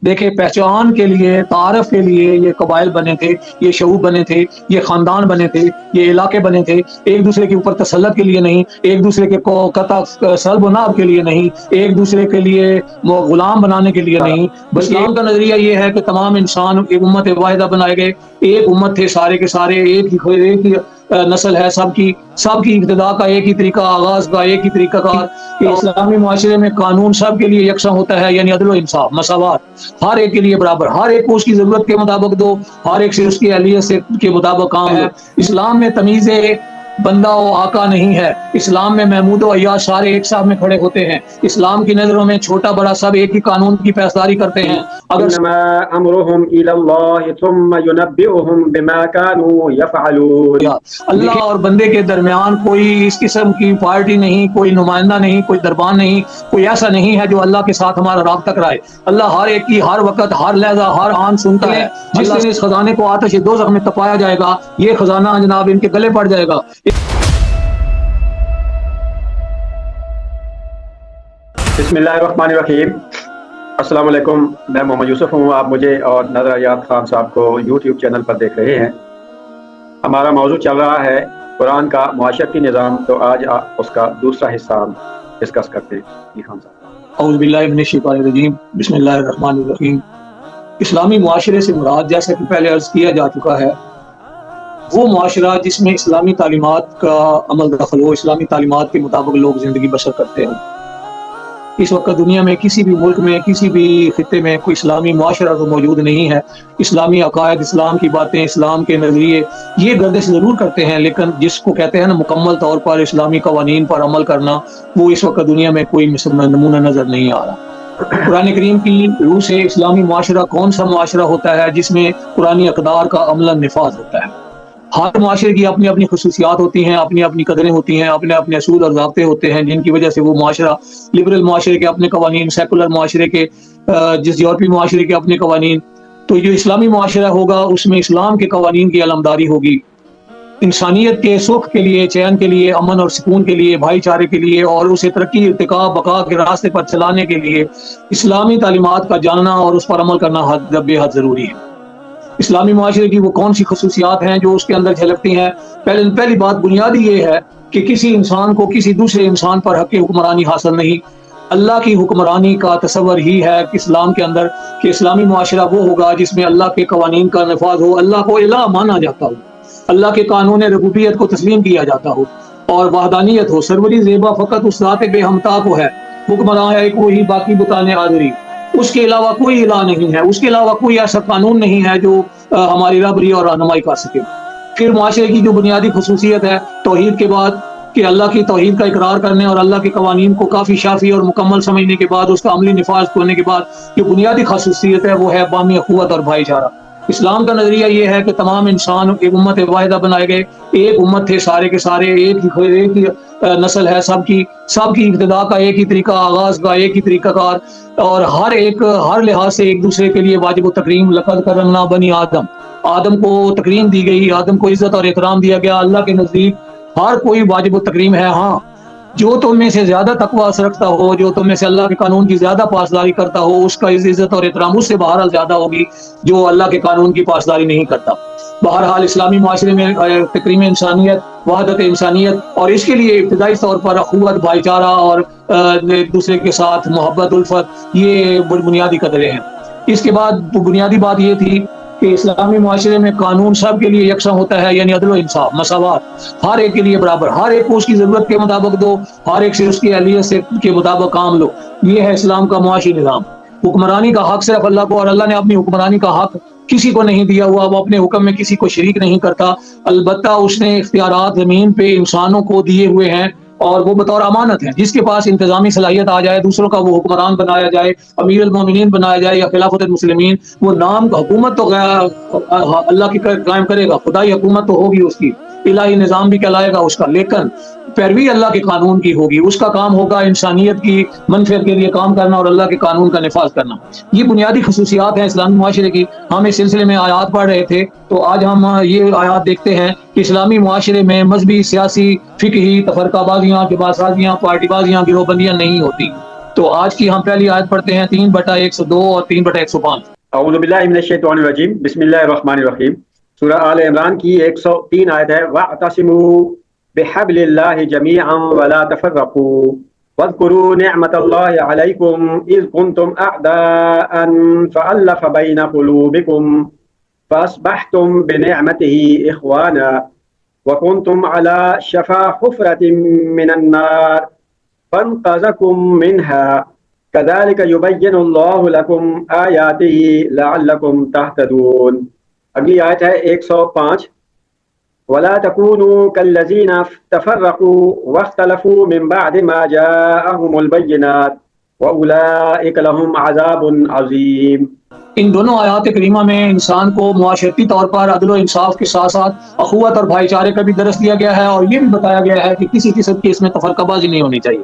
دیکھیں پہچان کے لیے، تعارف کے لیے یہ قبائل بنے تھے، یہ شعوب بنے تھے، یہ خاندان بنے تھے، یہ علاقے بنے تھے، ایک دوسرے کے اوپر تسلط کے لیے نہیں، ایک دوسرے کے قطع سلب و ناب کے لیے نہیں، ایک دوسرے کے لیے غلام بنانے کے لیے نہیں، بس اسلام کا نظریہ یہ ہے کہ تمام انسان ایک امت واحدہ بنائے گئے، ایک امت تھے سارے کے سارے، ایک ہی نسل ہے سب کی ابتدا کا ایک ہی طریقہ، آغاز کا ایک ہی طریقہ کار، کہ اسلامی معاشرے میں قانون سب کے لیے یکساں ہوتا ہے، یعنی عدل و انصاف، مساوات، ہر ایک کے لیے برابر، ہر ایک کو اس کی ضرورت کے مطابق دو، ہر ایک سے اس کی اہلیت سے کے مطابق کام ہے۔ اسلام میں تمیز بندہ و آقا نہیں ہے، اسلام میں محمود و عیاش سارے ایک ساتھ میں کھڑے ہوتے ہیں، اسلام کی نظروں میں چھوٹا بڑا سب ایک ہی قانون کی پاسداری کرتے ہیں۔ انما امرهم الى الله ثم ينبئهم بما كانوا يفعلون۔ اللہ اور بندے کے درمیان کوئی اس قسم کی پارٹی نہیں، کوئی نمائندہ نہیں، کوئی دربان نہیں، کوئی ایسا نہیں ہے جو اللہ کے ساتھ ہمارا رابطہ کرائے۔ اللہ ہر ایک کی ہر وقت، ہر لحظہ، ہر آن سنتا ہے۔ جس دن اس خزانے کو آتش دوزخ میں تپایا جائے گا، یہ خزانہ جناب ان کے گلے پڑ جائے گا۔ بسم اللہ الرحمن الرحیم۔ السلام علیکم، میں محمد یوسف ہوں، آپ مجھے اور نادر ایاد خان صاحب کو یوٹیوب چینل پر دیکھ رہے ہیں۔ ہمارا موضوع چل رہا ہے قرآن کا معاشرتی نظام، تو آج اس کا دوسرا حصہ ہم ڈسکس کرتے ہیں۔ جی خان صاحب۔ اعوذ باللہ من الشیطان الرجیم، بسم اللہ الرحمن الرحیم۔ اسلامی معاشرے سے مراد، جیسا کہ پہلے عرض کیا جا چکا ہے، وہ معاشرہ جس میں اسلامی تعلیمات کا عمل دخل ہو، اسلامی تعلیمات کے مطابق لوگ زندگی بسر کرتے ہیں۔ اس وقت دنیا میں کسی بھی ملک میں، کسی بھی خطے میں کوئی اسلامی معاشرہ تو موجود نہیں ہے۔ اسلامی عقائد، اسلام کی باتیں، اسلام کے نظریے یہ گردش ضرور کرتے ہیں، لیکن جس کو کہتے ہیں نا مکمل طور پر اسلامی قوانین پر عمل کرنا، وہ اس وقت دنیا میں کوئی نمونہ نظر نہیں آ رہا۔ قرآن کریم کی روح سے اسلامی معاشرہ کون سا معاشرہ ہوتا ہے جس میں قرآنی اقدار کا عملاً نفاذ ہوتا ہے۔ ہر معاشرے کی اپنی اپنی خصوصیات ہوتی ہیں، اپنی اپنی قدریں ہوتی ہیں، اپنے اپنے اصول اور ضابطے ہوتے ہیں، جن کی وجہ سے وہ معاشرہ، لبرل معاشرے کے اپنے قوانین، سیکولر معاشرے کے، جس یورپی معاشرے کے اپنے قوانین، تو جو اسلامی معاشرہ ہوگا اس میں اسلام کے قوانین کی علمداری ہوگی۔ انسانیت کے سکھ کے لیے، چین کے لیے، امن اور سکون کے لیے، بھائی چارے کے لیے اور اسے ترقی، ارتقاء، بقا کے راستے پر چلانے کے لیے اسلامی تعلیمات کا جاننا اور اس پر عمل کرنا بے حد ضروری ہے۔ اسلامی معاشرے کی وہ کون سی خصوصیات ہیں جو اس کے اندر جھلکتی ہیں؟ پہلی بات بنیادی یہ ہے کہ کسی انسان کو کسی دوسرے انسان پر حق حکمرانی حاصل نہیں۔ اللہ کی حکمرانی کا تصور ہی ہے کہ اسلام کے اندر کہ اسلامی معاشرہ وہ ہوگا جس میں اللہ کے قوانین کا نفاذ ہو، اللہ کو الہ مانا جاتا ہو، اللہ کے قانون ربوبیت کو تسلیم کیا جاتا ہو اور وحدانیت ہو۔ سروری زیبا فقط اس ذات بے ہمتا کو ہے، حکمراں ہے کوئی باقی بتانے آدری، اس کے علاوہ کوئی الہ نہیں ہے، اس کے علاوہ کوئی ایسا قانون نہیں ہے جو ہماری رہبری اور رہنمائی کر سکے۔ پھر معاشرے کی جو بنیادی خصوصیت ہے توحید کے بعد، کہ اللہ کی توحید کا اقرار کرنے اور اللہ کے قوانین کو کافی شافی اور مکمل سمجھنے کے بعد، اس کا عملی نفاذ ہونے کے بعد جو بنیادی خصوصیت ہے وہ ہے باہمی اخوت اور بھائی چارہ۔ اسلام کا نظریہ یہ ہے کہ تمام انسان ایک امت واحدہ بنائے گئے، ایک امت تھے سارے کے سارے، ایک ہی نسل ہے سب کی ابتدا کا ایک ہی طریقہ، آغاز کا ایک ہی طریقہ کار، اور ہر ایک ہر لحاظ سے ایک دوسرے کے لیے واجب و تکریم۔ لقد کرمنا بنی آدم کو تکریم دی گئی، آدم کو عزت اور احترام دیا گیا۔ اللہ کے نزدیک ہر کوئی واجب و تکریم ہے۔ ہاں، جو تم میں سے زیادہ تقوی رکھتا ہو، جو تم میں سے اللہ کے قانون کی زیادہ پاسداری کرتا ہو، اس کا عزت اور احترام اس سے بہرحال زیادہ ہوگی جو اللہ کے قانون کی پاسداری نہیں کرتا۔ بہرحال اسلامی معاشرے میں تکریم انسانیت، وحدت انسانیت، اور اس کے لیے ابتدائی طور پر اخوت، بھائی چارہ اور ایک دوسرے کے ساتھ محبت، الفت، یہ بنیادی قدریں ہیں۔ اس کے بعد بنیادی بات یہ تھی کہ اسلامی معاشرے میں قانون سب کے لیے یکساں ہوتا ہے، یعنی عدل و انصاف، مساوات، ہر ایک کے لیے برابر، ہر ایک کو اس کی ضرورت کے مطابق دو، ہر ایک سے اس کی اہلیت سے کے مطابق کام لو۔ یہ ہے اسلام کا معاشی نظام۔ حکمرانی کا حق صرف اللہ کو، اور اللہ نے اپنی حکمرانی کا حق کسی کو نہیں دیا ہوا، وہ اپنے حکم میں کسی کو شریک نہیں کرتا، البتہ اس نے اختیارات زمین پہ انسانوں کو دیے ہوئے ہیں اور وہ بطور امانت ہے۔ جس کے پاس انتظامی صلاحیت آ جائے، دوسروں کا وہ حکمران بنایا جائے، امیر المومنین بنایا جائے یا خلافت المسلمین، وہ نام حکومت تو اللہ کی قائم کرے گا، خدائی حکومت تو ہوگی اس کی، الہی نظام بھی کہلائے گا اس کا، لیکن پیروی اللہ کے قانون کی ہوگی۔ اس کا کام ہوگا انسانیت کی منفعت کے لیے کام کرنا اور اللہ کے قانون کا نفاذ کرنا۔ یہ بنیادی خصوصیات ہیں اسلامی معاشرے کی۔ ہم اس سلسلے میں آیات پڑھ رہے تھے، تو آج ہم یہ آیات دیکھتے ہیں کہ اسلامی معاشرے میں مذہبی، سیاسی، فقہی تفرقہ بازیاں، جماعت سازیاں، پارٹی بازیاں، گروہ بندیاں نہیں ہوتی۔ تو آج کی ہم پہلی آیت پڑھتے ہیں 3/102 اور 3/105۔ اعوذ باللہ من الشیطان الرجیم، بسم اللہ الرحمن الرحیم۔ سورہ آل عمران کی 103 آیت ہے، وَاعْتَصِمُوا بِحَبْلِ اللَّهِ جَمِيعًا وَلَا تَفَرَّقُوا وَاذْكُرُوا نِعْمَةَ اللَّهِ عَلَيْكُمْ إِذْ كُنْتُمْ أَعْدَاءً فَأَلَّفَ بَيْنَ قُلُوبِكُمْ فَأَصْبَحْتُمْ بِنِعْمَتِهِ إِخْوَانًا وَكُنْتُمْ عَلَى شَفَا حُفْرَةٍ مِّنَ النَّارِ فَانْقَذَكُم مِّنْهَا كَذَلِكَ يُبَيِّنُ اللَّهُ لَكُمْ آيَاتِهِ لَعَلَّكُمْ تَهْتَدُونَ۔ اگلی آیت ہے 105، وَلَا تَكُونُوا كَالَّذِينَ تَفَرَّقُوا وَاخْتَلَفُوا مِن بَعْدِ مَا جَاءَهُمُ الْبَيِّنَاتُ وَأُولَٰئِكَ لَهُمْ عَذَابٌ عَظِيمٌ۔ ان دونوں آیات کریمہ میں انسان کو معاشرتی طور پر عدل و انصاف کے ساتھ ساتھ اخوت اور بھائی چارے کا بھی درس دیا گیا ہے، اور یہ بھی بتایا گیا ہے کہ کسی قسم کی اس میں تفرقہ بازی نہیں ہونی چاہیے۔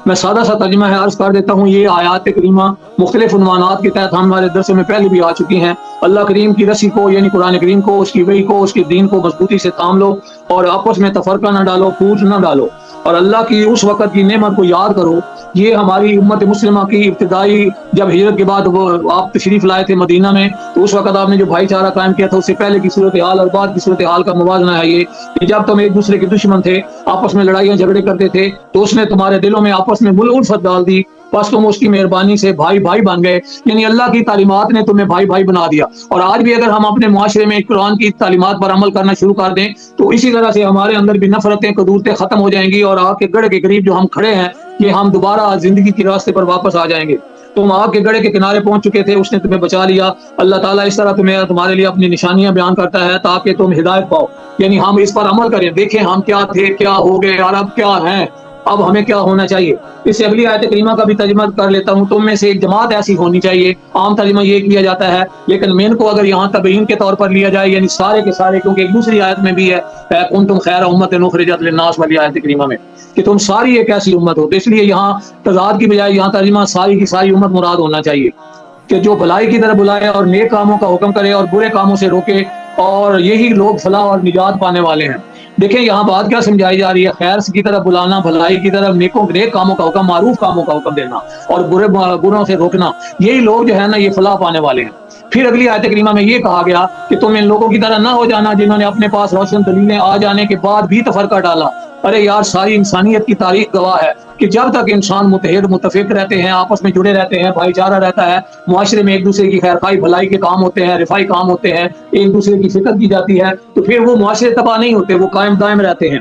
میں سادہ سا ترجمہ ہے عرض کر دیتا ہوں۔ یہ آیات کریمہ مختلف عنوانات کے تحت ہمارے درس میں پہلے بھی آ چکی ہیں۔ اللہ کریم کی رسی کو یعنی قرآن کریم کو، اس کی وحی کو، اس کے دین کو مضبوطی سے تھام لو اور آپس میں تفرقہ نہ ڈالو، پھوٹ نہ ڈالو، اور اللہ کی اس وقت کی نعمت کو یاد کرو۔ یہ ہماری امت مسلمہ کی ابتدائی جب ہجرت کے بعد وہ آپ تشریف لائے تھے مدینہ میں، تو اس وقت آپ نے جو بھائی چارہ قائم کیا تھا، اس سے پہلے کی صورتحال اور بعد کی صورتحال کا موازنہ ہے یہ کہ جب تم ایک دوسرے کے دشمن تھے، آپس میں لڑائیاں جھگڑے کرتے تھے، تو اس نے تمہارے دلوں میں آپس میں الفت ڈال دی، بس تم اس کی مہربانی سے بھائی بھائی بن گئے، یعنی اللہ کی تعلیمات نے تمہیں بھائی بھائی بنا دیا۔ اور آج بھی اگر ہم اپنے معاشرے میں قرآن کی تعلیمات پر عمل کرنا شروع کر دیں تو اسی طرح سے ہمارے اندر بھی نفرتیں کدورتیں ختم ہو جائیں گی، اور آگ کے گڑھے کے قریب جو ہم کھڑے ہیں کہ ہم دوبارہ زندگی کے راستے پر واپس آ جائیں گے۔ تم آگ کے گڑھے کے کنارے پہنچ چکے تھے، اس نے تمہیں بچا لیا۔ اللہ تعالیٰ اس طرح تمہارے لیے اپنی نشانیاں بیان کرتا ہے تاکہ تم ہدایت پاؤ، یعنی ہم اس پر عمل کریں، دیکھیں ہم کیا تھے، کیا ہو گئے اور اب کیا ہیں، اب ہمیں کیا ہونا چاہیے۔ اس سے اگلی آیت کریمہ کا بھی ترجمہ کر لیتا ہوں۔ تم میں سے ایک جماعت ایسی ہونی چاہیے، عام ترجمہ یہ کیا جاتا ہے، لیکن مین کو اگر یہاں تبعین کے طور پر لیا جائے یعنی سارے کے سارے، کیونکہ ایک دوسری آیت میں بھی ہے کنتم خیر امت اخرجت للناس والی آیت کریمہ میں کہ تم ساری ایک ایسی امت ہو، تو اس لیے یہاں تضاد کی بجائے یہاں ترجمہ ساری کی ساری امت مراد ہونا چاہیے کہ جو بھلائی کی طرف بلائے اور نیک کاموں کا حکم کرے اور برے کاموں سے روکے، اور یہی لوگ فلاح اور نجات پانے والے ہیں۔ دیکھیں یہاں بات کیا سمجھائی جا رہی ہے، خیر کی طرف بلانا، بھلائی کی طرف، نیک کاموں کا حکم، معروف کاموں کا حکم دینا اور بروں سے روکنا، یہی لوگ جو ہے نا یہ فلاح پانے والے ہیں۔ پھر اگلی آیت کریمہ میں یہ کہا گیا کہ تم ان لوگوں کی طرح نہ ہو جانا جنہوں نے اپنے پاس روشن دلیلیں آ جانے کے بعد بھی تفرقہ ڈالا۔ ارے یار، ساری انسانیت کی تاریخ گواہ ہے کہ جب تک انسان متحد متفق رہتے ہیں، آپس میں جڑے رہتے ہیں، بھائی چارہ رہتا ہے، معاشرے میں ایک دوسرے کی خیر خواہی بھلائی کے کام ہوتے ہیں، رفائی کام ہوتے ہیں، ایک دوسرے کی فکر کی جاتی ہے، تو پھر وہ معاشرے تباہ نہیں ہوتے، وہ قائم دائم رہتے ہیں۔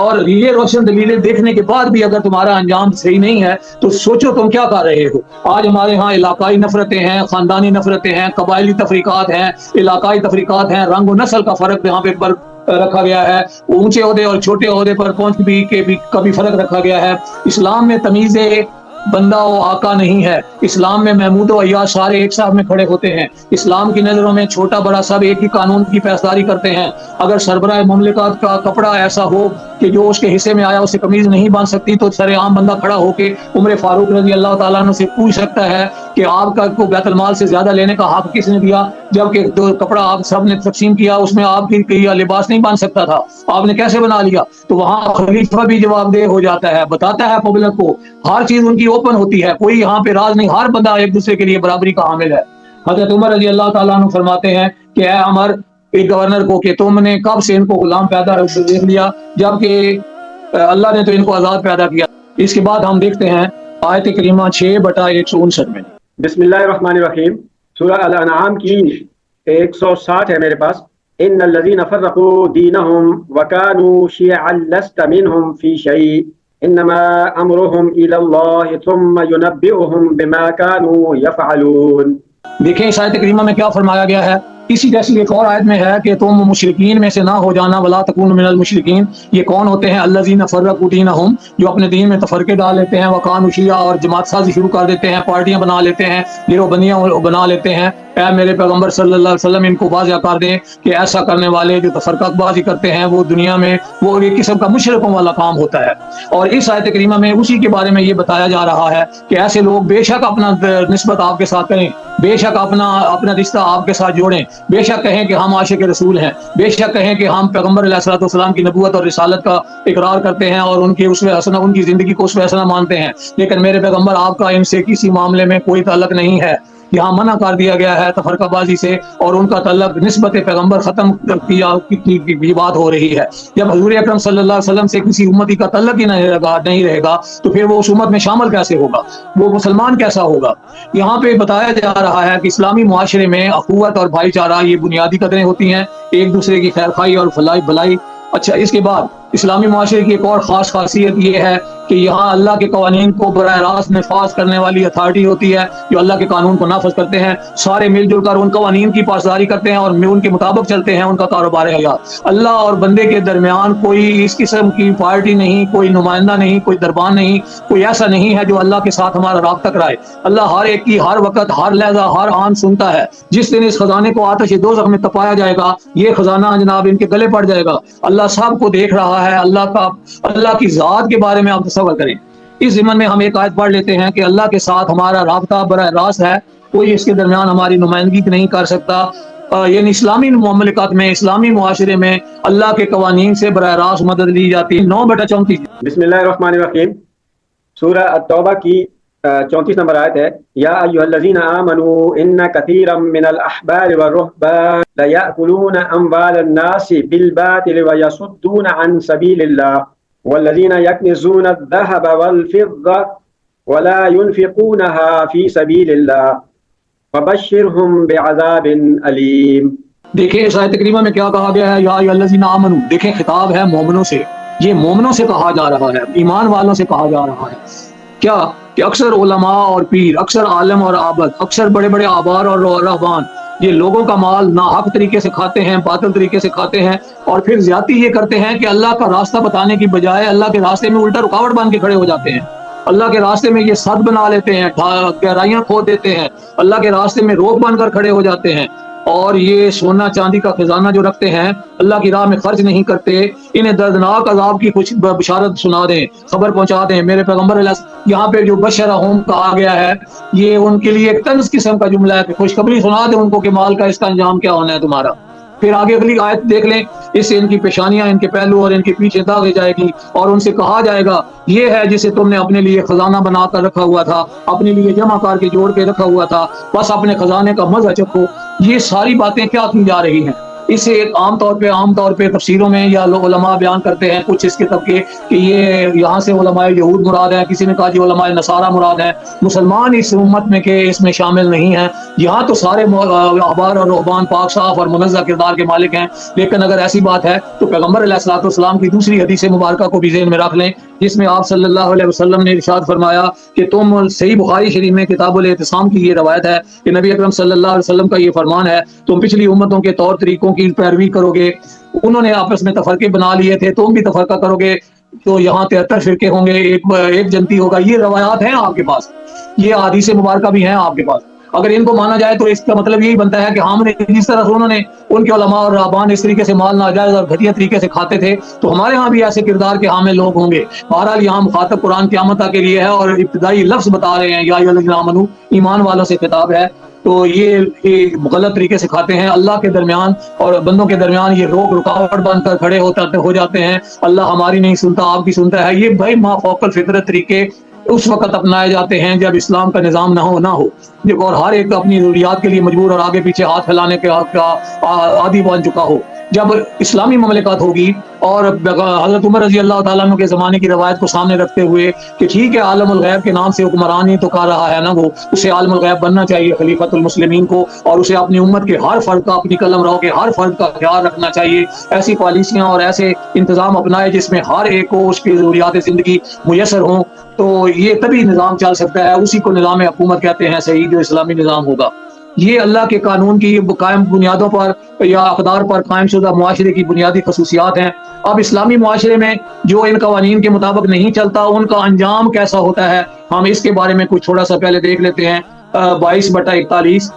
اور یہ روشن دلیلیں دیکھنے کے بعد بھی اگر تمہارا انجام صحیح نہیں ہے تو سوچو تم کیا کر رہے ہو۔ آج ہمارے ہاں علاقائی نفرتیں ہیں، خاندانی نفرتیں ہیں، قبائلی تفریقات ہیں، علاقائی تفریقات ہیں، رنگ و نسل کا فرق یہاں پہ رکھا گیا ہے، اونچے عہدے اور چھوٹے عہدے پر پہنچ بھی کا بھی فرق رکھا گیا ہے۔ اسلام میں تمیز بندہ و آقا نہیں ہے، اسلام میں محمود و عیاش سارے ایک ساتھ میں کھڑے ہوتے ہیں۔ اسلام کی نظروں میں چھوٹا بڑا سب ایک ہی قانون کی پیشداری کرتے ہیں۔ اگر سربراہ مملکت کا کپڑا ایسا ہو کہ جو اس کے حصے میں آیا اسے قمیض نہیں باندھ سکتی، تو سر عام بندہ کھڑا ہو کے عمر فاروق رضی اللہ تعالیٰ عنہ سے پوچھ سکتا ہے کہ آپ کا کو بیت المال سے زیادہ لینے کا حق کس نے دیا، جبکہ جو کپڑا آپ سب نے تقسیم کیا اس میں آپ کی لباس نہیں باندھ سکتا تھا، آپ نے کیسے بنا لیا؟ تو وہاں خلیفہ بھی جواب دہ ہو جاتا ہے، بتاتا ہے پبلک کو، ہر چیز ان کی اوپن ہوتی ہے، کوئی یہاں پہ راز نہیں، ہر بندہ ایک دوسرے کے لیے برابری کا حامل ہے۔ حضرت عمر رضی اللہ تعالیٰ عنہ فرماتے ہیں کہ اے عمر، ایک گورنر کو، کہ تم نے کب سے ان کو غلام پیدا دیکھ لیا جبکہ اللہ نے تو ان کو آزاد پیدا کیا۔ اس کے بعد ہم دیکھتے ہیں آیت کریمہ 6/159 میں۔ بسم اللہ الرحمن الرحیم۔ سورہ الانعام کی 160 ہے میرے پاس۔ ان الذين فرقوا دينهم وكانوا شيعا لست منهم في شيء انما امرهم الى الله ثم ينبئهم بما كانوا يفعلون۔ دیکھیں اس آیت کریمہ میں کیا فرمایا گیا ہے۔ اسی جیسی ایک اور آیت میں ہے کہ تم مشرکین میں سے نہ ہو جانا، ولا تکونوا من المشرکین۔ یہ کون ہوتے ہیں؟ الذین فرقوا دینہم، جو اپنے دین میں تفرقے ڈال لیتے ہیں، وکانوا شیعا، اور جماعت سازی شروع کر دیتے ہیں، پارٹیاں بنا لیتے ہیں، گروہ بندیاں بنا لیتے ہیں، اے میرے پیغمبر صلی اللہ علیہ وسلم ان کو واضح کر دیں کہ ایسا کرنے والے جو تفرقہ بازی کرتے ہیں وہ دنیا میں وہ ایک قسم کا مشرکوں والا کام ہوتا ہے۔ اور اس آیت کریمہ میں اسی کے بارے میں یہ بتایا جا رہا ہے کہ ایسے لوگ بے شک اپنا نسبت آپ کے ساتھ کریں، بے شک اپنا رشتہ آپ کے ساتھ جوڑیں، بے شک کہیں کہ ہم عاشق رسول ہیں، بے شک کہیں کہ ہم پیغمبر علیہ الصلوۃ والسلام کی نبوت اور رسالت کا اقرار کرتے ہیں اور ان کی اسوہ حسنہ، ان کی زندگی کو اسوہ حسنہ مانتے ہیں، لیکن میرے پیغمبر آپ کا ان سے کسی معاملے میں کوئی تعلق نہیں ہے۔ یہاں منع کر دیا گیا ہے تفرقہ بازی سے، اور ان کا تعلق نسبت پیغمبر ختم کی بات ہو رہی ہے۔ جب حضور اکرم صلی اللہ علیہ وسلم سے کسی امتی کا تعلق ہی نہیں رہے گا تو پھر وہ اس امت میں شامل کیسے ہوگا، وہ مسلمان کیسا ہوگا؟ یہاں پہ بتایا جا رہا ہے کہ اسلامی معاشرے میں اخوت اور بھائی چارہ یہ بنیادی قدریں ہوتی ہیں، ایک دوسرے کی خیر خواہی اور بھلائی۔ اچھا، اس کے بعد اسلامی معاشرے کی ایک اور خاص خاصیت یہ ہے کہ یہاں اللہ کے قوانین کو براہ راست نفاذ کرنے والی اتھارٹی ہوتی ہے، جو اللہ کے قانون کو نافذ کرتے ہیں، سارے مل جل کر ان قوانین کی پاسداری کرتے ہیں اور ان کے مطابق چلتے ہیں، ان کا کاروبار ہے حیات۔ اللہ اور بندے کے درمیان کوئی اس قسم کی پارٹی نہیں، کوئی نمائندہ نہیں، کوئی دربان نہیں، کوئی ایسا نہیں ہے جو اللہ کے ساتھ ہمارا رابطہ کرائے۔ اللہ ہر ایک کی ہر وقت، ہر لہجہ، ہر آن سنتا ہے۔ جس دن اس خزانے کو آتش دوزخ میں تپایا جائے گا، یہ خزانہ جناب ان کے گلے پڑ جائے گا۔ اللہ سب کو دیکھ رہا ہے۔ اللہ کی ذات کے بارے میں آپ تصور کریں۔ اس ضمن میں ہم ایک آیت پڑھ لیتے ہیں کہ اللہ کے ساتھ ہمارا رابطہ براہ راست ہے، کوئی اس کے درمیان ہماری نمائندگی نہیں کر سکتا۔ یعنی اسلامی مملکت میں، اسلامی معاشرے میں اللہ کے قوانین سے براہ راست مدد لی جاتی ہے۔ 9/34۔ بسم اللہ الرحمن الرحیم۔ سورہ التوبہ کی 34 نمبر آیت ہے، یا ایھا الذین آمنوا ان کثیرا من الاحبار والرهبان لیأکلون اموال الناس بالباطل ویصدون عن سبیل اللہ والذین یکنزون الذهب والفضة ولا ينفقونها في سبیل اللہ فبشرهم بعذاب علیم۔ دیکھیں اس آیت کریمہ میں کیا کہا گیا ہے، یا ایھا الذین آمنوا۔ دیکھیں خطاب ہے مومنوں سے، یہ مومنوں سے کہا جا رہا ہے، ایمان والوں سے کہا جا رہا ہے۔ کیا کہ اکثر علماء اور پیر، اکثر عالم اور عابد، اکثر بڑے بڑے احبار اور رہبان یہ لوگوں کا مال ناحق طریقے سے کھاتے ہیں، باطل طریقے سے کھاتے ہیں، اور پھر زیادتی یہ کرتے ہیں کہ اللہ کا راستہ بتانے کی بجائے اللہ کے راستے میں الٹا رکاوٹ بن کے کھڑے ہو جاتے ہیں۔ اللہ کے راستے میں یہ سد بنا لیتے ہیں، گہرائیاں کھود دیتے ہیں، اللہ کے راستے میں روک بن کر کھڑے ہو جاتے ہیں، اور یہ سونا چاندی کا خزانہ جو رکھتے ہیں اللہ کی راہ میں خرچ نہیں کرتے۔ انہیں دردناک عذاب کی کچھ بشارت سنا دیں، خبر پہنچا دیں۔ میرے پیغمبر یہاں پہ جو بشرہم کہا گیا ہے، یہ ان کے لیے ایک طنز قسم کا جملہ ہے کہ خوشخبری سنا دیں ان کو کہ مال کا اس کا انجام کیا ہونا ہے تمہارا۔ پھر آگے اگلی آیت دیکھ لیں، اس سے ان کی پیشانیاں، ان کے پہلو اور ان کے پیچھے داغی جائے گی، اور ان سے کہا جائے گا یہ ہے جسے تم نے اپنے لیے خزانہ بنا کر رکھا ہوا تھا، اپنے لیے جمع کر کے جوڑ کے رکھا ہوا تھا، بس اپنے خزانے کا مزہ چکھو۔ یہ ساری باتیں کیا کی جا رہی ہیں؟ اسے ایک عام طور پہ تفسیروں میں یا علماء بیان کرتے ہیں کچھ اس کے طبقے کہ یہ یہاں سے علماء یہود مراد ہیں، کسی نے کہا جی علماء نصارہ مراد ہیں۔ مسلمان اس امت میں کہ اس میں شامل نہیں ہیں۔ یہاں تو سارے احبار اور رہبان پاک صاف اور منزہ کردار کے مالک ہیں، لیکن اگر ایسی بات ہے تو پیغمبر علیہ الصلوۃ والسلام کی دوسری حدیث مبارکہ کو بھی ذہن میں رکھ لیں، جس میں آپ صلی اللہ علیہ وسلم نے ارشاد فرمایا کہ تم، صحیح بخاری شریف میں کتاب الاعتصام کی یہ روایت ہے کہ نبی اکرم صلی اللہ علیہ وسلم کا یہ فرمان ہے، تم پچھلی امتوں کے طور طریقوں کی پیروی کرو گے، انہوں نے آپس میں تفرقے بنا لیے تھے، تم بھی تفرقہ کرو گے تو یہاں 73 فرقے ہوں گے، ایک جنتی ہوگا۔ یہ روایات ہیں آپ کے پاس، یہ حدیث مبارکہ بھی ہیں آپ کے پاس۔ اگر ان کو مانا جائے تو اس کا مطلب یہی بنتا ہے کہ ہم نے جس طرح سے انہوں نے ان کے علماء اور رہبان اس طریقے سے مال ناجائز اور گھٹیا طریقے سے کھاتے تھے تو ہمارے ہاں بھی ایسے کردار کے حامل لوگ ہوں گے۔ بہرحال یہاں مخاطب قرآن قیامت کے لیے ہے اور ابتدائی لفظ بتا رہے ہیں، یا ایھا الذین آمنوا، ایمان والوں سے خطاب ہے۔ تو یہ غلط طریقے سے کھاتے ہیں، اللہ کے درمیان اور بندوں کے درمیان یہ رکاوٹ بن کر کھڑے ہو جاتے ہیں۔ اللہ ہماری نہیں سنتا، آپ کی سنتا ہے۔ یہ بھائی ما فوق الفطرت طریقے اس وقت اپنائے جاتے ہیں جب اسلام کا نظام نہ ہو اور ہر ایک اپنی ضروریات کے لیے مجبور اور آگے پیچھے ہاتھ پھیلانے کا عادی بن چکا ہو۔ جب اسلامی مملکت ہوگی اور حضرت عمر رضی اللہ تعالیٰ عنہ کے زمانے کی روایت کو سامنے رکھتے ہوئے کہ ٹھیک ہے عالم الغیب کے نام سے حکمران ہی تو کر رہا ہے نا، وہ اسے عالم الغیب بننا چاہیے خلیفۃ المسلمین کو، اور اسے اپنی امت کے ہر فرد کا، اپنی قلم رو کے ہر فرد کا خیال رکھنا چاہیے۔ ایسی پالیسیاں اور ایسے انتظام اپنائے جس میں ہر ایک کو اس کی ضروریات زندگی میسر ہوں، تو یہ تبھی نظام چل سکتا ہے۔ اسی کو نظام حکومت کہتے ہیں صحیح، جو اسلامی نظام ہوگا۔ یہ اللہ کے قانون کی قائم بنیادوں پر یا اقدار پر قائم شدہ معاشرے کی بنیادی خصوصیات ہیں۔ اب اسلامی معاشرے میں جو ان قوانین کے مطابق نہیں چلتا ان کا انجام کیسا ہوتا ہے، ہم اس کے بارے میں کچھ تھوڑا سا پہلے دیکھ لیتے ہیں۔ 22/41۔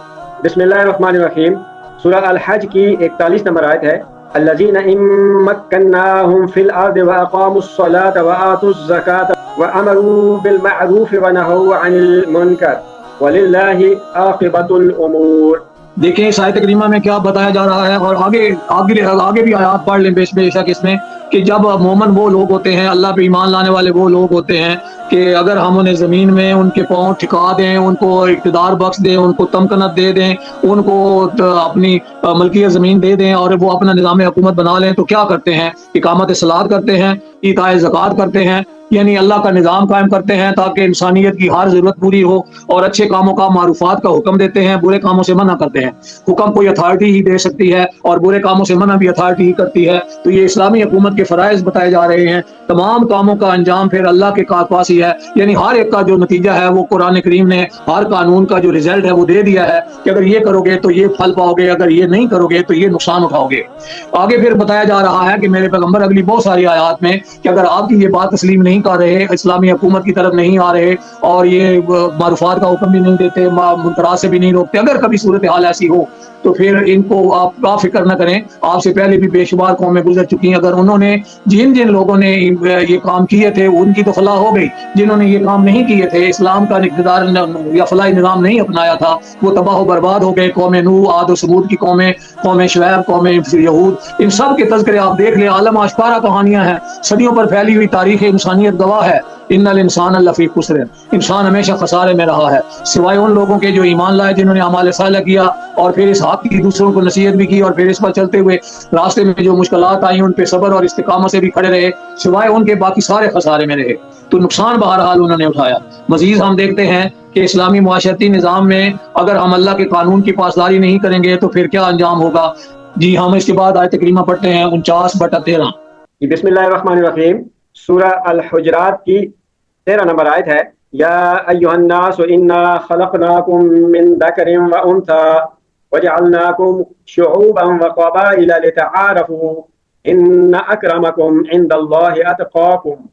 بسم اللہ الرحمن الرحیم، سورہ الحج کی 41 نمبر آیت ہے، الذین ان مکناہم فی الارض واقاموا الصلاۃ وآتوا الزکاۃ وامروا بالمعروف ونہوا عن المنکر وللہ عاقبۃ الامور۔ دیکھیں اس آیت کریمہ میں کیا بتایا جا رہا ہے، اور آگے بھی آیات پڑھ لیں بے شک اس میں، کہ جب مومن وہ لوگ ہوتے ہیں، اللہ پہ ایمان لانے والے وہ لوگ ہوتے ہیں کہ اگر ہم انہیں زمین میں ان کے پاؤں ٹھکا دیں، ان کو اقتدار بخش دیں، ان کو تمکنت دے دیں، ان کو اپنی ملکیت زمین دے دیں اور وہ اپنا نظام حکومت بنا لیں، تو کیا کرتے ہیں؟ اقامت صلاۃ کرتے ہیں، ایتاء زکوٰۃ کرتے ہیں، یعنی اللہ کا نظام قائم کرتے ہیں تاکہ انسانیت کی ہر ضرورت پوری ہو، اور اچھے کاموں کا معروفات کا حکم دیتے ہیں، برے کاموں سے منع کرتے ہیں۔ حکم کوئی اتھارٹی ہی دے سکتی ہے اور برے کاموں سے منع بھی اتھارٹی ہی کرتی ہے، تو یہ اسلامی حکومت کے فرائض بتائے جا رہے ہیں۔ تمام کاموں کا انجام پھر اللہ کے پاس ہی ہے، یعنی ہر ایک کا جو نتیجہ ہے وہ قرآن کریم نے ہر قانون کا جو رزلٹ ہے وہ دے دیا ہے کہ اگر یہ کرو گے تو یہ پھل پاؤ گے، اگر یہ نہیں کرو گے تو یہ نقصان اٹھاؤ گے۔ آگے پھر بتایا جا رہا ہے کہ میرے پیغمبر اگلی بہت ساری آیات میں کہ اگر آپ کی یہ بات تسلیم نہیں کر رہے، اسلامی حکومت کی طرف نہیں آ رہے اور یہ معروفات کا حکم بھی نہیں دیتے، منکرات سے بھی نہیں روکتے، اگر کبھی صورتحال ایسی ہو تو پھر ان کو آپ فکر نہ کریں، آپ سے پہلے بھی بے شمار قومیں گزر چکی ہیں، اگر انہوں نے جن لوگوں نے یہ کام کیے تھے ان کی تو فلاح ہو گئی، جنہوں نے یہ کام نہیں کیے تھے، اسلام کا اقتدار یا فلاحی نظام نہیں اپنایا تھا، وہ تباہ و برباد ہو گئے۔ قوم نوح، عاد و ثمود کی قومیں، قوم شعیب، قوم یہود، ان سب کے تذکرے آپ دیکھ لیں، عالم آشکارا کہانیاں ہیں، صدیوں پر پھیلی ہوئی تاریخ انسانیت گواہ ہے۔ ان الانسان لفی خسر، انسان ہمیشہ خسارے میں رہا ہے، سوائے ان لوگوں کے جو ایمان لائے، جنہوں نے اعمال صالح کیا اور پھر اس حق کی دوسروں کو نصیحت بھی کی، اور پھر اس پر چلتے ہوئے راستے میں جو مشکلات آئیں ان پہ صبر اور استقامت سے بھی کھڑے رہے، سوائے ان کے باقی سارے خسارے میں رہے، تو نقصان بہرحال انہوں نے اٹھایا۔ مزید ہم دیکھتے ہیں کہ اسلامی معاشرتی نظام میں اگر ہم اللہ کے قانون کی پاسداری نہیں کریں گے تو پھر کیا انجام ہوگا؟ جی ہم اس کے بعد آیت کریمہ پڑھتے ہیں 49/13۔ بسم اللہ الرحمن الرحیم، سورہ الحجرات کی 13 نمبر آیت ہے، یا ایھا الناس انا خلقناکم من ذکر وانثی وجعلناکم شعوبا وقبائل لتعارفوا ان اکرمکم عند اللہ اتقاکم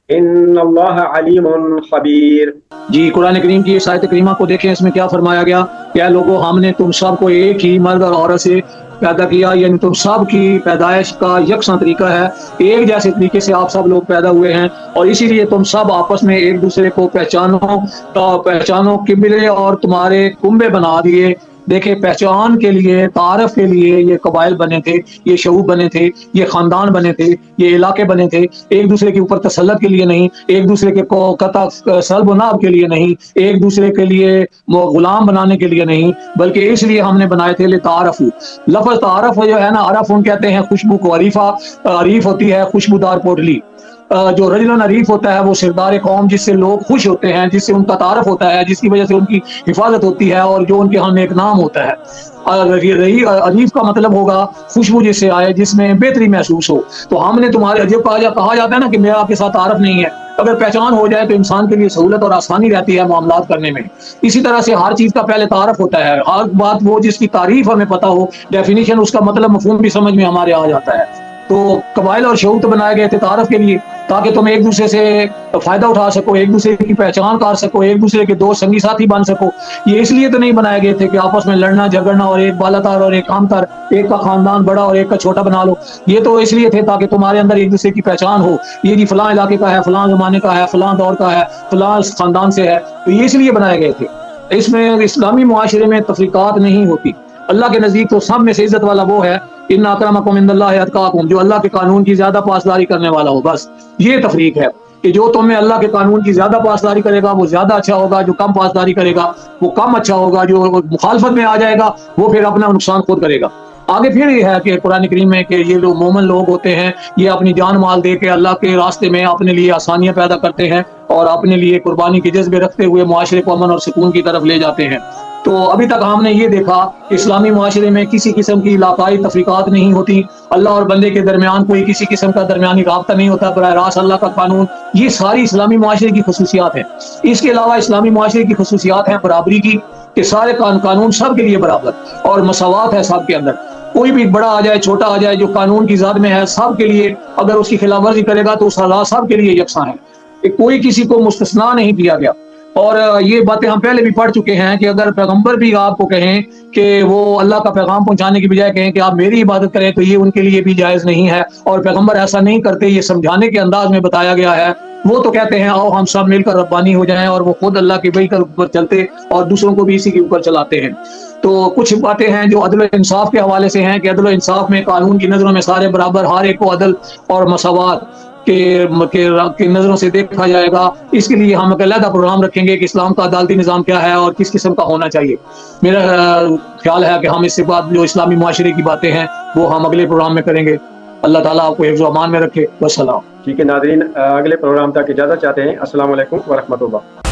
ان اللہ علیم خبیر۔ جی قرآن کریم کی اس آیت کریمہ کو دیکھیں، اس میں کیا فرمایا گیا کہ اے لوگو، ہم نے تم سب کو ایک ہی مرد اور عورت سے پیدا کیا، یعنی تم سب کی پیدائش کا یکساں طریقہ ہے، ایک جیسے طریقے سے آپ سب لوگ پیدا ہوئے ہیں، اور اسی لیے تم سب آپس میں ایک دوسرے کو پہچانو قبلے اور تمہارے کنبے بنا دیے۔ دیکھیں پہچان کے لیے، تعارف کے لیے یہ قبائل بنے تھے، یہ شعوب بنے تھے، یہ خاندان بنے تھے، یہ علاقے بنے تھے، ایک دوسرے کے اوپر تسلط کے لیے نہیں، ایک دوسرے کے قطع سلب و ناب کے لیے نہیں، ایک دوسرے کے لیے غلام بنانے کے لیے نہیں، بلکہ اس لیے ہم نے بنائے تھے لتعارف۔ لفظ تعارف جو ہے نا، عرف ہم کہتے ہیں خوشبو کو، عریف ہوتی ہے خوشبودار پوٹلی۔ جو رجل عریف ہوتا ہے وہ سردار قوم، جس سے لوگ خوش ہوتے ہیں، جس سے ان کا تعارف ہوتا ہے، جس کی وجہ سے ان کی حفاظت ہوتی ہے اور جو ان کے ہاں نیک نام ہوتا ہے۔ عریف کا مطلب ہوگا خوشبو جس سے آئے، جس میں بہتری محسوس ہو۔ تو ہم نے تمہارے، جب کہا جاتا ہے نا کہ میرا آپ کے ساتھ تعارف نہیں ہے، اگر پہچان ہو جائے تو انسان کے لیے سہولت اور آسانی رہتی ہے معاملات کرنے میں۔ اسی طرح سے ہر چیز کا پہلے تعارف ہوتا ہے، ہر بات وہ جس کی تعریف ہمیں پتہ ہو، ڈیفینیشن، اس کا مطلب مفہوم بھی سمجھ میں ہمارے آ جاتا ہے۔ تو قبائل اور شعوب تو بنائے گئے تھے تعارف کے لیے، تاکہ تم ایک دوسرے سے فائدہ اٹھا سکو، ایک دوسرے کی پہچان کر سکو، ایک دوسرے کے دوست سنگی ساتھی بن سکو۔ یہ اس لیے تو نہیں بنائے گئے تھے کہ آپس میں لڑنا جھگڑنا اور ایک بالا تار اور ایک کام تر، ایک کا خاندان بڑا اور ایک کا چھوٹا بنا لو۔ یہ تو اس لیے تھے تاکہ تمہارے اندر ایک دوسرے کی پہچان ہو، یہ جی فلاں علاقے کا ہے، فلاں زمانے کا ہے، فلاں دور کا ہے، فلاں خاندان سے ہے، تو یہ اس لیے بنائے گئے تھے۔ اس میں اسلامی معاشرے میں تفریقات نہیں ہوتی۔ اللہ کے نزدیک تو سب میں سے عزت والا وہ ہے، ان اکرمکم عند اللہ اتقاکم، جو اللہ کے قانون کی زیادہ پاسداری کرنے والا ہو۔ بس یہ تفریق ہے کہ جو تمہیں اللہ کے قانون کی زیادہ پاسداری کرے گا وہ زیادہ اچھا ہوگا، جو کم پاسداری کرے گا وہ کم اچھا ہوگا، جو مخالفت میں آ جائے گا وہ پھر اپنا نقصان خود کرے گا۔ آگے پھر یہ ہے کہ قرآن کریم میں کہ یہ جو مومن لوگ ہوتے ہیں یہ اپنی جان مال دے کے اللہ کے راستے میں اپنے لیے آسانیاں پیدا کرتے ہیں اور اپنے لیے قربانی کے جذبے رکھتے ہوئے معاشرے کو امن اور سکون کی طرف لے جاتے ہیں۔ تو ابھی تک ہم نے یہ دیکھا کہ اسلامی معاشرے میں کسی قسم کی علاقائی تفریقات نہیں ہوتی، اللہ اور بندے کے درمیان کوئی کسی قسم کا درمیانی رابطہ نہیں ہوتا، براہ راست اللہ کا قانون، یہ ساری اسلامی معاشرے کی خصوصیات ہیں۔ اس کے علاوہ اسلامی معاشرے کی خصوصیات ہیں برابری کی، کہ سارے قانون سب کے لیے برابر اور مساوات ہے سب کے اندر، کوئی بھی بڑا آ جائے چھوٹا آ جائے، جو قانون کی ذات میں ہے سب کے لیے، اگر اس کی خلاف ورزی کرے گا تو سزا سب کے لیے یکساں ہے، کہ کوئی کسی کو مستثنا نہیں کیا گیا۔ اور یہ باتیں ہم پہلے بھی پڑھ چکے ہیں کہ اگر پیغمبر بھی آپ کو کہیں کہ وہ اللہ کا پیغام پہنچانے کی بجائے کہیں کہ آپ میری عبادت کریں تو یہ ان کے لیے بھی جائز نہیں ہے، اور پیغمبر ایسا نہیں کرتے، یہ سمجھانے کے انداز میں بتایا گیا ہے۔ وہ تو کہتے ہیں آؤ ہم سب مل کر ربانی ہو جائیں، اور وہ خود اللہ کی وحی کے اوپر چلتے اور دوسروں کو بھی اسی کے اوپر چلاتے ہیں۔ تو کچھ باتیں ہیں جو عدل و انصاف کے حوالے سے ہیں کہ عدل و انصاف میں قانون کی نظروں میں سارے برابر، ہر ایک کو عدل اور مساوات کے نظروں سے دیکھا جائے گا۔ اس کے لیے ہم ایک علیحدہ پروگرام رکھیں گے کہ اسلام کا عدالتی نظام کیا ہے اور کس قسم کا ہونا چاہیے۔ میرا خیال ہے کہ ہم اس سے بعد جو اسلامی معاشرے کی باتیں ہیں وہ ہم اگلے پروگرام میں کریں گے۔ اللہ تعالیٰ آپ کو حفظ و امان میں رکھے۔ والسلام۔ ٹھیک ہے ناظرین، اگلے پروگرام تک اجازت چاہتے ہیں۔ السلام علیکم ورحمۃ اللہ۔